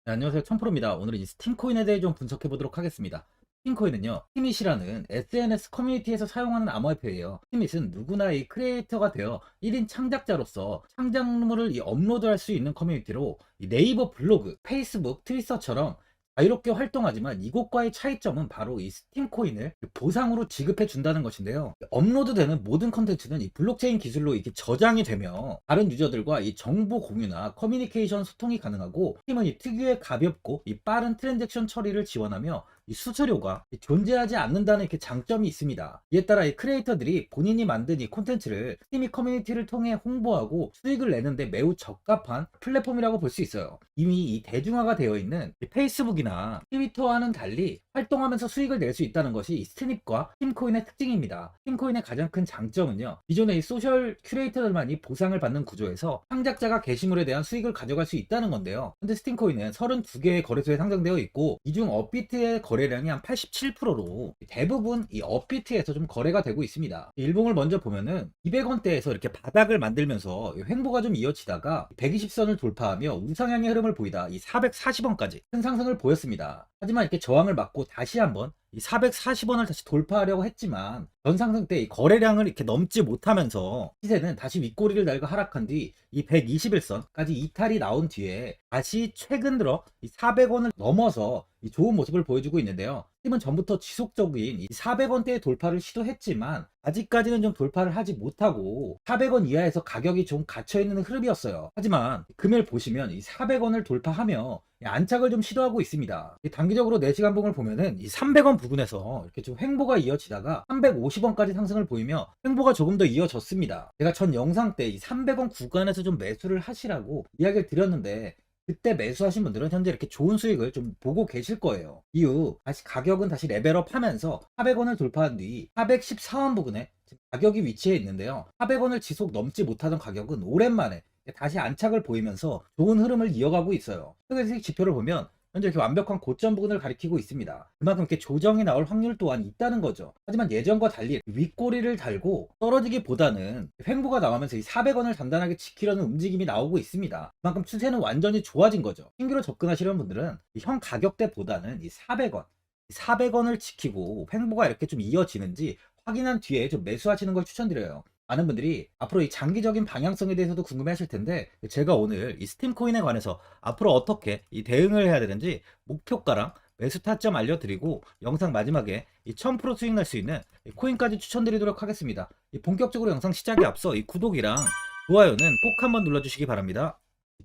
네, 안녕하세요. 천프로입니다. 오늘은 이 스팀코인에 대해 좀 분석해 보도록 하겠습니다. 스팀코인은요, 스팀잇이라는 SNS 커뮤니티에서 사용하는 암호화폐예요. 스팀잇은 누구나 이 크리에이터가 되어 1인 창작자로서 창작물을 업로드할 수 있는 커뮤니티로 이 네이버 블로그, 페이스북, 트위터처럼 자유롭게 활동하지만 이것과의 차이점은 바로 이 스팀코인을 보상으로 지급해 준다는 것인데요. 업로드되는 모든 컨텐츠는 이 블록체인 기술로 이렇게 저장이 되며 다른 유저들과 이 정보 공유나 커뮤니케이션 소통이 가능하고, 스팀은 이 특유의 가볍고 이 빠른 트랜잭션 처리를 지원하며 이 수수료가 존재하지 않는다는 이렇게 장점이 있습니다. 이에 따라 이 크리에이터들이 본인이 만든 이 콘텐츠를 스팀이 커뮤니티를 통해 홍보하고 수익을 내는데 매우 적합한 플랫폼이라고 볼 수 있어요. 이미 이 대중화가 되어 있는 이 페이스북이나 트위터와는 달리 활동하면서 수익을 낼 수 있다는 것이 이 스팀과 스팀코인의 특징입니다. 스팀코인의 가장 큰 장점은요, 기존의 이 소셜 큐레이터들만이 보상을 받는 구조에서 창작자가 게시물에 대한 수익을 가져갈 수 있다는 건데요. 현재 스팀코인은 32개의 거래소에 상장되어 있고, 이 중 업비트의 거래량이 한 87%로 대부분 이 업비트에서 좀 거래가 되고 있습니다. 일봉을 먼저 보면은 200원대에서 이렇게 바닥을 만들면서 횡보가 좀 이어지다가 120선을 돌파하며 우상향의 흐름을 보이다 이 440원까지 큰 상승을 보였습니다. 하지만 이렇게 저항을 맞고 다시 한번 이 440원을 다시 돌파하려고 했지만 전상승 때 이 거래량을 이렇게 넘지 못하면서 시세는 다시 윗꼬리를 달고 하락한 뒤 이 121선까지 이탈이 나온 뒤에 다시 최근 들어 이 400원을 넘어서 이 좋은 모습을 보여주고 있는데요. 팀은 전부터 지속적인 이 400원대의 돌파를 시도했지만 아직까지는 좀 돌파를 하지 못하고 400원 이하에서 가격이 좀 갇혀있는 흐름이었어요. 하지만 금일 보시면 이 400원을 돌파하며 안착을 좀 시도하고 있습니다. 단기적으로 4시간 봉을 보면은 이 300원 부근에서 이렇게 좀 횡보가 이어지다가 350원까지 상승을 보이며 횡보가 조금 더 이어졌습니다. 제가 전 영상 때 이 300원 구간에서 좀 매수를 하시라고 이야기를 드렸는데, 그때 매수하신 분들은 현재 이렇게 좋은 수익을 좀 보고 계실 거예요. 이후 다시 가격은 다시 레벨업 하면서 400원을 돌파한 뒤 414원 부근에 지금 가격이 위치해 있는데요. 400원을 지속 넘지 못하던 가격은 오랜만에 다시 안착을 보이면서 좋은 흐름을 이어가고 있어요. 수익 지표를 보면 현재 이렇게 완벽한 고점 부근을 가리키고 있습니다. 그만큼 이렇게 조정이 나올 확률 또한 있다는 거죠. 하지만 예전과 달리 윗꼬리를 달고 떨어지기보다는 횡보가 나오면서 이 400원을 단단하게 지키려는 움직임이 나오고 있습니다. 그만큼 추세는 완전히 좋아진 거죠. 신규로 접근하시려는 분들은 현 가격대보다는 이 400원을 지키고 횡보가 이렇게 좀 이어지는지 확인한 뒤에 좀 매수하시는 걸 추천드려요. 많은 분들이 앞으로 이 장기적인 방향성에 대해서도 궁금해 하실 텐데, 제가 오늘 이 스팀코인에 관해서 앞으로 어떻게 이 대응을 해야 되는지 목표가랑 매수 타점 알려드리고, 영상 마지막에 이 1000% 수익 날 수 있는 이 코인까지 추천드리도록 하겠습니다. 이 본격적으로 영상 시작에 앞서 이 구독이랑 좋아요는 꼭 한번 눌러주시기 바랍니다.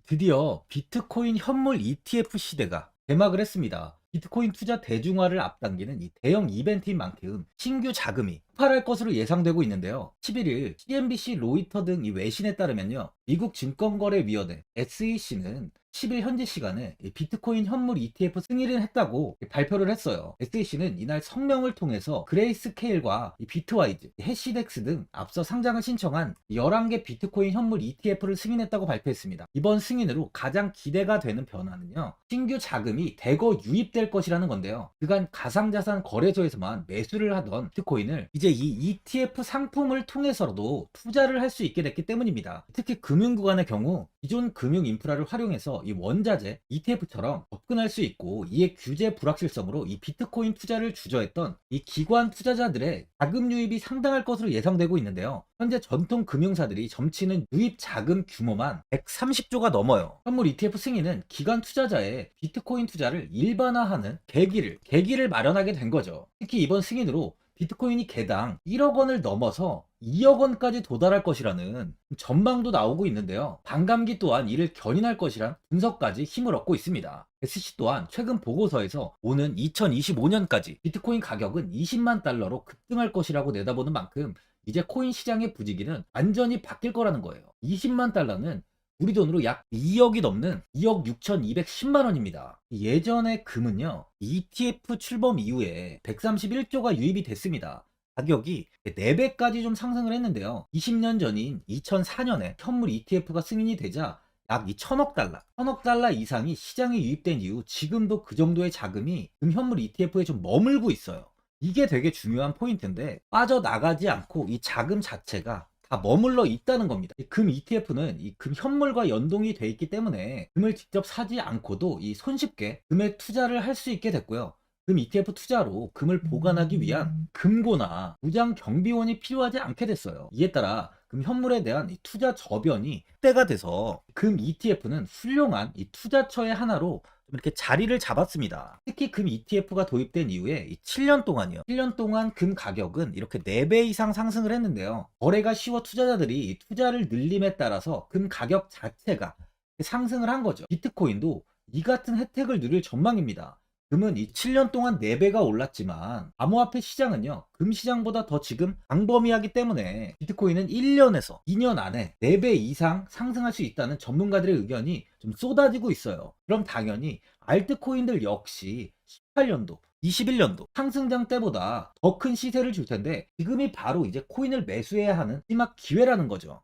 드디어 비트코인 현물 ETF 시대가 개막을 했습니다. 비트코인 투자 대중화를 앞당기는 이 대형 이벤트인 만큼 신규 자금이 폭발할 것으로 예상되고 있는데요. 11일 CNBC, 로이터 등 이 외신에 따르면요, 미국 증권거래위원회 SEC는 10일 현지 시간에 비트코인 현물 ETF 승인을 했다고 발표를 했어요. SEC는 이날 성명을 통해서 그레이스케일과 비트와이즈, 해시덱스 등 앞서 상장을 신청한 11개 비트코인 현물 ETF를 승인했다고 발표했습니다. 이번 승인으로 가장 기대가 되는 변화는요, 신규 자금이 대거 유입될 것이라는 건데요. 그간 가상자산 거래소에서만 매수를 하던 비트코인을 이제 이 ETF 상품을 통해서도 투자를 할 수 있게 됐기 때문입니다. 특히 금융구간의 경우 기존 금융 인프라를 활용해서 이 원자재 ETF처럼 접근할 수 있고, 이에 규제 불확실성으로 이 비트코인 투자를 주저했던 이 기관 투자자들의 자금 유입이 상당할 것으로 예상되고 있는데요. 현재 전통 금융사들이 점치는 유입 자금 규모만 130조가 넘어요. 현물 ETF 승인은 기관 투자자의 비트코인 투자를 일반화하는 계기를 마련하게 된 거죠. 특히 이번 승인으로 비트코인이 개당 1억 원을 넘어서 2억 원까지 도달할 것이라는 전망도 나오고 있는데요. 반감기 또한 이를 견인할 것이란 분석까지 힘을 얻고 있습니다. SC 또한 최근 보고서에서 오는 2025년까지 비트코인 가격은 20만 달러로 급등할 것이라고 내다보는 만큼 이제 코인 시장의 부지기는 완전히 바뀔 거라는 거예요. 20만 달러는 우리 돈으로 약 2억이 넘는 2억 6,210만 원입니다. 예전의 금은요, ETF 출범 이후에 131조가 유입이 됐습니다. 가격이 4배까지 좀 상승을 했는데요. 20년 전인 2004년에 현물 ETF가 승인이 되자 약 1000억 달러 이상이 시장에 유입된 이후 지금도 그 정도의 자금이 금현물 ETF에 좀 머물고 있어요. 이게 되게 중요한 포인트인데, 빠져나가지 않고 이 자금 자체가 다 머물러 있다는 겁니다. 이 금 ETF는 이 금 현물과 연동이 돼 있기 때문에 금을 직접 사지 않고도 이 손쉽게 금에 투자를 할 수 있게 됐고요. 금 ETF 투자로 금을 보관하기 위한 금고나 무장 경비원이 필요하지 않게 됐어요. 이에 따라 금 현물에 대한 이 투자 저변이 확대가 돼서 금 ETF는 훌륭한 이 투자처의 하나로 좀 이렇게 자리를 잡았습니다. 특히 금 ETF가 도입된 이후에 이 7년 동안이요. 7년 동안 금 가격은 이렇게 4배 이상 상승을 했는데요. 거래가 쉬워 투자자들이 이 투자를 늘림에 따라서 금 가격 자체가 상승을 한 거죠. 비트코인도 이 같은 혜택을 누릴 전망입니다. 금은 이 7년 동안 4배가 올랐지만 암호화폐 시장은요, 금 시장보다 더 지금 광범위하기 때문에 비트코인은 1년에서 2년 안에 4배 이상 상승할 수 있다는 전문가들의 의견이 좀 쏟아지고 있어요. 그럼 당연히 알트코인들 역시 18년도 21년도 상승장 때보다 더 큰 시세를 줄 텐데, 지금이 바로 이제 코인을 매수해야 하는 마지막 기회라는 거죠.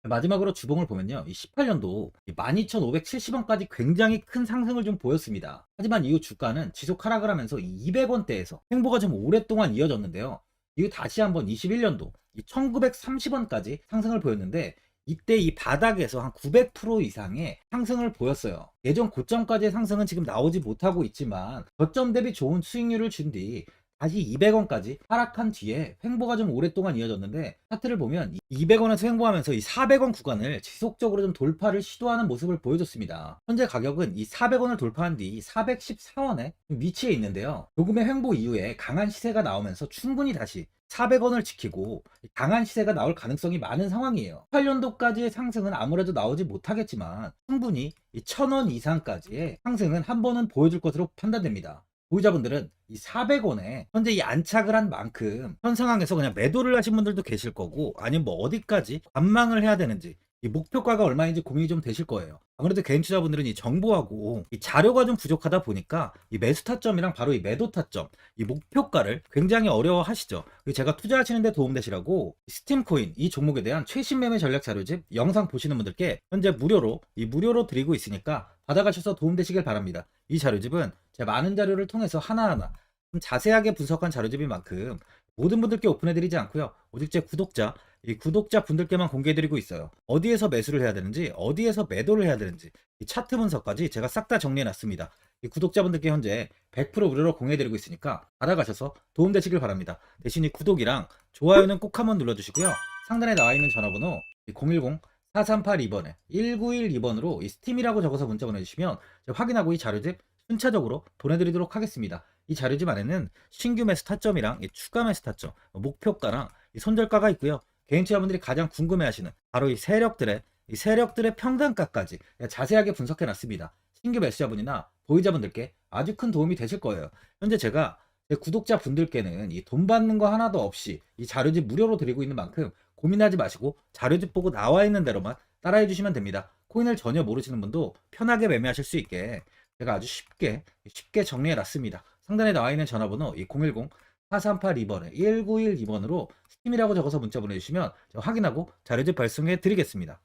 마지막으로 주봉을 보면요, 이 18년도 12,570원까지 굉장히 큰 상승을 좀 보였습니다. 하지만 이후 주가는 지속 하락을 하면서 200원대에서 횡보가 좀 오랫동안 이어졌는데요. 이후 다시 한번 21년도 1930원까지 상승을 보였는데, 이때 이 바닥에서 한 900% 이상의 상승을 보였어요. 예전 고점까지의 상승은 지금 나오지 못하고 있지만 저점 대비 좋은 수익률을 준 뒤 다시 200원까지 하락한 뒤에 횡보가 좀 오랫동안 이어졌는데, 차트를 보면 200원에서 횡보하면서 이 400원 구간을 지속적으로 좀 돌파를 시도하는 모습을 보여줬습니다. 현재 가격은 이 400원을 돌파한 뒤 414원에 위치해 있는데요. 조금의 횡보 이후에 강한 시세가 나오면서 충분히 다시 400원을 지키고 강한 시세가 나올 가능성이 많은 상황이에요. 8년도까지의 상승은 아무래도 나오지 못하겠지만 충분히 이 1000원 이상까지의 상승은 한 번은 보여줄 것으로 판단됩니다. 보유자분들은 이 400원에 현재 이 안착을 한 만큼 현 상황에서 그냥 매도를 하신 분들도 계실 거고, 아니면 뭐 어디까지 관망을 해야 되는지, 이 목표가가 얼마인지 고민이 좀 되실 거예요. 아무래도 개인 투자분들은 이 정보하고 이 자료가 좀 부족하다 보니까 이 매수 타점이랑 바로 이 매도 타점, 이 목표가를 굉장히 어려워 하시죠. 제가 투자하시는 데 도움되시라고 스팀코인 이 종목에 대한 최신 매매 전략 자료집 영상 보시는 분들께 현재 무료로 드리고 있으니까 받아가셔서 도움되시길 바랍니다. 이 자료집은 제가 많은 자료를 통해서 하나하나 좀 자세하게 분석한 자료집인 만큼 모든 분들께 오픈해드리지 않고요, 오직 제 이 구독자 분들께만 공개해드리고 있어요. 어디에서 매수를 해야 되는지, 어디에서 매도를 해야 되는지, 이 차트 분석까지 제가 싹 다 정리해놨습니다. 이 구독자분들께 현재 100% 무료로 공유해드리고 있으니까 받아가셔서 도움되시길 바랍니다. 대신 이 구독이랑 좋아요는 꼭 한번 눌러주시고요. 상단에 나와있는 전화번호 010-4382번에 1912번으로 이 스팀이라고 적어서 문자 보내주시면 제가 확인하고 이 자료집 순차적으로 보내드리도록 하겠습니다. 이 자료집 안에는 신규 매수 타점이랑 이 추가 매수 타점, 목표가랑 이 손절가가 있고요. 개인 투자분들이 가장 궁금해하시는 바로 이 세력들의 평단가까지 자세하게 분석해 놨습니다. 신규 매수자분이나 보유자분들께 아주 큰 도움이 되실 거예요. 현재 제가 제 구독자분들께는 이 돈 받는 거 하나도 없이 이 자료집 무료로 드리고 있는 만큼 고민하지 마시고 자료집 보고 나와 있는 대로만 따라해 주시면 됩니다. 코인을 전혀 모르시는 분도 편하게 매매하실 수 있게 제가 아주 쉽게 정리해 놨습니다. 상단에 나와 있는 전화번호 010-4382번에 1912번으로 스팀이라고 적어서 문자 보내주시면 확인하고 자료집 발송해 드리겠습니다.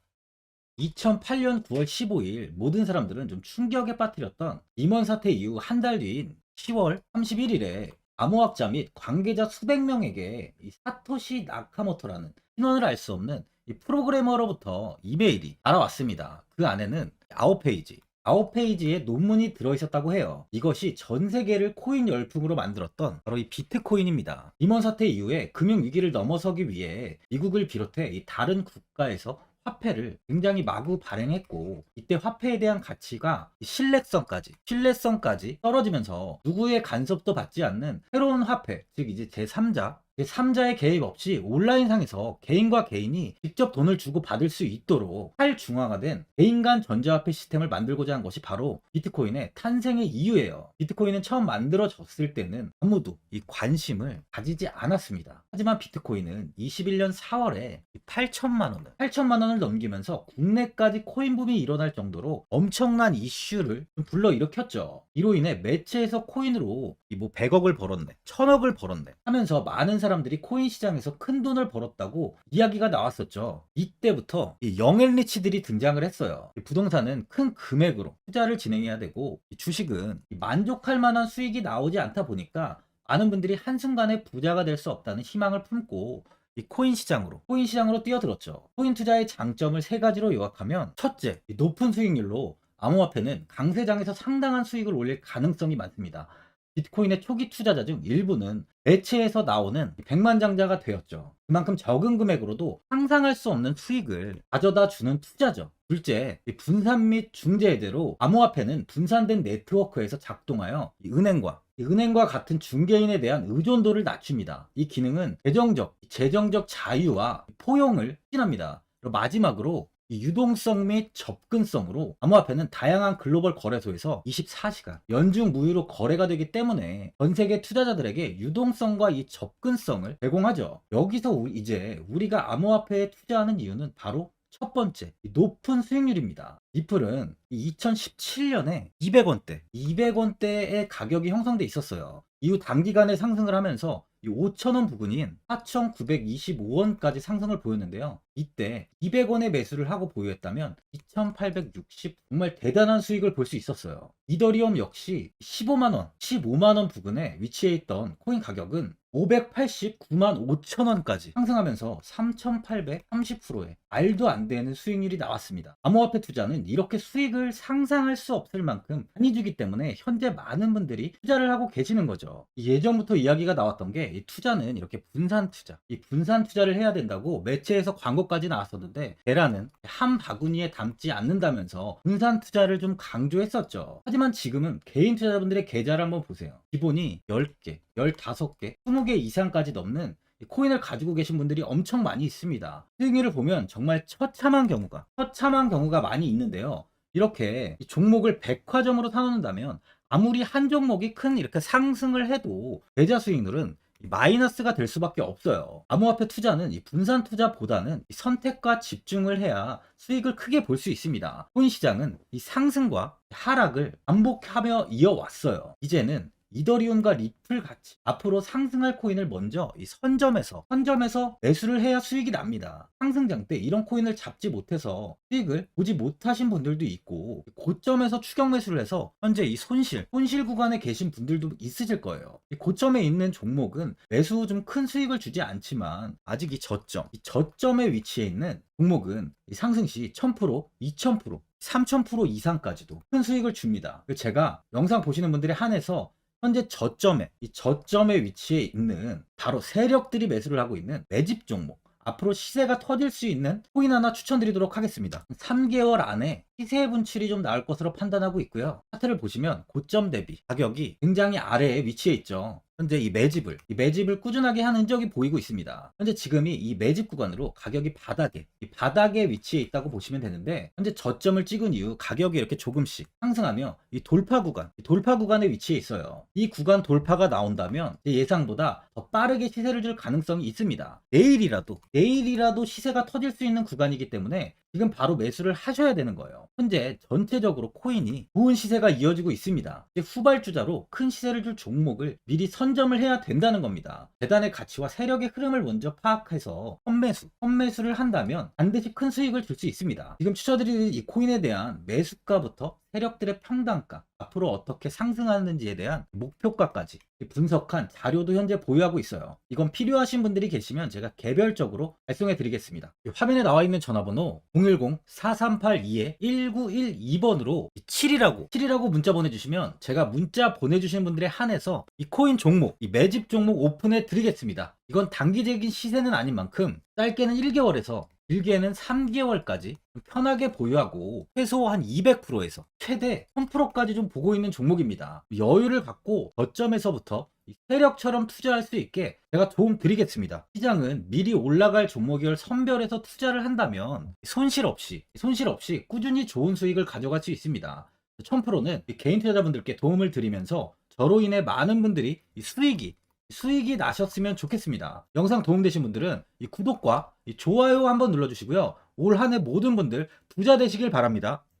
2008년 9월 15일 모든 사람들은 좀 충격에 빠뜨렸던 리먼 사태 이후 한 달 뒤인 10월 31일에 암호학자 및 관계자 수백 명에게 이 사토시 나카모토라는 신원을 알 수 없는 이 프로그래머로부터 이메일이 알아왔습니다. 그 안에는 9페이지의 논문이 들어있었다고 해요. 이것이 전 세계를 코인 열풍으로 만들었던 바로 이 비트코인입니다. 리먼 사태 이후에 금융위기를 넘어서기 위해 미국을 비롯해 이 다른 국가에서 화폐를 굉장히 마구 발행했고, 이때 화폐에 대한 가치가 신뢰성까지 떨어지면서 누구의 간섭도 받지 않는 새로운 화폐, 즉 이제 제3자의 개입 없이 온라인상에서 개인과 개인이 직접 돈을 주고 받을 수 있도록 탈중앙화된 개인 간 전자화폐 시스템을 만들고자 한 것이 바로 비트코인의 탄생의 이유예요. 비트코인은 처음 만들어졌을 때는 아무도 이 관심을 가지지 않았습니다. 하지만 비트코인은 21년 4월에 8천만 원을 넘기면서 국내까지 코인 붐이 일어날 정도로 엄청난 이슈를 불러일으켰죠. 이로 인해 매체에서 코인으로 뭐 100억을 벌었네, 1000억을 벌었네 하면서 많은 사람들이 코인 시장에서 큰 돈을 벌었다고 이야기가 나왔었죠. 이때부터 이 영앤리치들이 등장을 했어요. 부동산은 큰 금액으로 투자를 진행해야 되고, 주식은 만족할 만한 수익이 나오지 않다 보니까 많은 분들이 한순간에 부자가 될 수 없다는 희망을 품고 이 코인 시장으로 뛰어들었죠. 코인 투자의 장점을 세 가지로 요약하면, 첫째, 이 높은 수익률로 암호화폐는 강세장에서 상당한 수익을 올릴 가능성이 많습니다. 비트코인의 초기 투자자 중 일부는 매체에서 나오는 백만장자가 되었죠. 그만큼 적은 금액으로도 상상할 수 없는 수익을 가져다 주는 투자죠. 둘째, 이 분산 및 중재 예제로 암호화폐는 분산된 네트워크에서 작동하여 이 은행과 같은 중개인에 대한 의존도를 낮춥니다. 이 기능은 재정적 자유와 포용을 추진합니다. 그리고 마지막으로 이 유동성 및 접근성으로 암호화폐는 다양한 글로벌 거래소에서 24시간 연중 무휴로 거래가 되기 때문에 전 세계 투자자들에게 유동성과 이 접근성을 제공하죠. 여기서 이제 우리가 암호화폐에 투자하는 이유는 바로 첫 번째, 이 높은 수익률입니다. 리플은 2017년에 200원대의 가격이 형성돼 있었어요. 이후 단기간에 상승을 하면서 이 5,000원 부근인 4,925원까지 상승을 보였는데요. 이때 200원에 매수를 하고 보유했다면 2,860, 정말 대단한 수익을 볼 수 있었어요. 이더리움 역시 15만원 부근에 위치해 있던 코인 가격은 589만 5천원까지 상승하면서 3,830%의 말도 안 되는 수익률이 나왔습니다. 암호화폐 투자는 이렇게 수익을 상상할 수 없을 만큼 많이 주기 때문에 현재 많은 분들이 투자를 하고 계시는 거죠. 예전부터 이야기가 나왔던 게 이 투자는 이렇게 분산 투자, 이 분산 투자를 해야 된다고 매체에서 광고까지 나왔었는데, 테라는 한 바구니에 담지 않는다면서 분산 투자를 좀 강조했었죠. 하지만 지금은 개인 투자자분들의 계좌를 한번 보세요. 기본이 10개, 15개, 20개 이상까지 넘는 코인을 가지고 계신 분들이 엄청 많이 있습니다. 수익률을 보면 정말 처참한 경우가 많이 있는데요. 이렇게 이 종목을 백화점으로 사놓는다면 아무리 한 종목이 큰 이렇게 상승을 해도 계좌 수익률은 마이너스가 될 수밖에 없어요. 암호화폐 투자는 이 분산 투자보다는 이 선택과 집중을 해야 수익을 크게 볼 수 있습니다. 코인 시장은 이 상승과 하락을 반복하며 이어왔어요. 이제는 이더리움과 리플 같이 앞으로 상승할 코인을 먼저 이 선점에서 매수를 해야 수익이 납니다. 상승장 때 이런 코인을 잡지 못해서 수익을 보지 못하신 분들도 있고, 고점에서 추격 매수를 해서 현재 이 손실 구간에 계신 분들도 있으실 거예요. 이 고점에 있는 종목은 매수 후 좀 큰 수익을 주지 않지만, 아직 이 저점에 위치해 있는 종목은 이 상승 시 1000%, 2000%, 3000% 이상까지도 큰 수익을 줍니다. 제가 영상 보시는 분들에 한해서 현재 저점에 위치해 있는 바로 세력들이 매수를 하고 있는 매집 종목, 앞으로 시세가 터질 수 있는 코인 하나 추천드리도록 하겠습니다. 3개월 안에 시세 분출이 좀 나올 것으로 판단하고 있고요. 차트를 보시면 고점 대비 가격이 굉장히 아래에 위치해 있죠. 현재 이 매집을 꾸준하게 한 흔적이 보이고 있습니다. 현재 지금이 이 매집 구간으로 가격이 바닥에 위치해 있다고 보시면 되는데, 현재 저점을 찍은 이후 가격이 이렇게 조금씩 상승하며 이 돌파 구간에 위치해 있어요. 이 구간 돌파가 나온다면 예상보다 더 빠르게 시세를 줄 가능성이 있습니다. 내일이라도 시세가 터질 수 있는 구간이기 때문에 지금 바로 매수를 하셔야 되는 거예요. 현재 전체적으로 코인이 좋은 시세가 이어지고 있습니다. 후발주자로 큰 시세를 줄 종목을 미리 선점을 해야 된다는 겁니다. 재단의 가치와 세력의 흐름을 먼저 파악해서 선매수를 한다면 반드시 큰 수익을 줄 수 있습니다. 지금 추천드리는 이 코인에 대한 매수가부터 세력들의 평단가, 앞으로 어떻게 상승하는지에 대한 목표가까지 분석한 자료도 현재 보유하고 있어요. 이건 필요하신 분들이 계시면 제가 개별적으로 발송해 드리겠습니다. 화면에 나와 있는 전화번호 010-4382-1912번으로 7이라고 문자 보내주시면 제가 문자 보내주시는 분들에 한해서 이 코인 종목, 이 매집 종목 오픈해 드리겠습니다. 이건 단기적인 시세는 아닌 만큼 짧게는 1개월에서 길게는 3개월까지 편하게 보유하고 최소 한 200%에서 최대 1000%까지 좀 보고 있는 종목입니다. 여유를 갖고 저점에서부터 세력처럼 투자할 수 있게 제가 도움 드리겠습니다. 시장은 미리 올라갈 종목을 선별해서 투자를 한다면 손실 없이 꾸준히 좋은 수익을 가져갈 수 있습니다. 1000%는 개인 투자자분들께 도움을 드리면서 저로 인해 많은 분들이 수익이 나셨으면 좋겠습니다. 영상 도움되신 분들은 이 구독과 이 좋아요 한번 눌러주시고요. 올 한 해 모든 분들 부자 되시길 바랍니다.